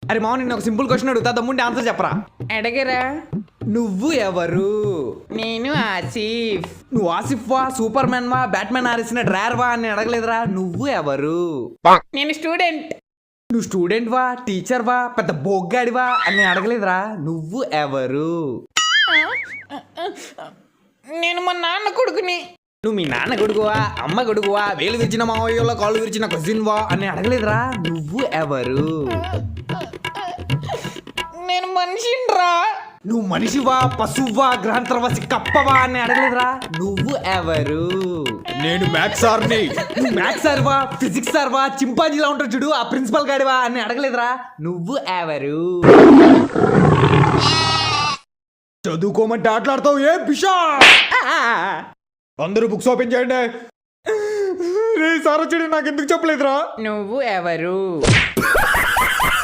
అరే మామ నిన్న ఒక సింపుల్ క్వశ్చన్ అడుగుతా దమ్ముంటే ఆన్సర్ చెప్పరా. అడగరా. నువ్వు ఎవరు? నేను ఆసిఫ్. నువ్వు ఆసిఫ్ వా, సూపర్ మ్యాన్ వా, బ్యాట్మెన్ ఆరేసిన డ్రైవర్ వా అని అడగలేదురా. నువ్వు ఎవరు? నేను స్టూడెంట్. నువ్వు స్టూడెంట్ వా, టీచర్ వా, పెద్ద బొగ్గాడివా అని అడగలేదురా. నువ్వు ఎవరు? నేను మా నాన్న కొడుకుని. నువ్వు మీ నాన్న కొడుకువా, అమ్మ కొడుకువా, వేలు విరిచిన మావయ్యోలో కాళ్ళు విరిచిన కజిన్ వా అని అడగలేదురా. నువ్వు ఎవరు? నేను మనిషిరా. నువ్వు మనిషివా, పశువా, గ్రహాంతరవాసి కప్పవా అని అడగలేదురా. నువ్వు ఎవరు? నేను మ్యాథ్స్ సార్ని. నువ్వు మ్యాథ్స్ సార్వా, ఫిజిక్స్ సార్వా, చింపాంజీలా ఉంటాడు చూడు ఆ ప్రిన్సిపల్ గాడివా అని అడగలేదురా. నువ్వు ఎవరు? చదువుకోమంటే ఆటలాడతావు ఏ పిషా. అందరూ బుక్స్ ఓపెన్ చేయండి. రే సార్ వచ్చాడు, నాకు ఎందుకు చెప్పలేదురా. నువ్వు ఎవరు?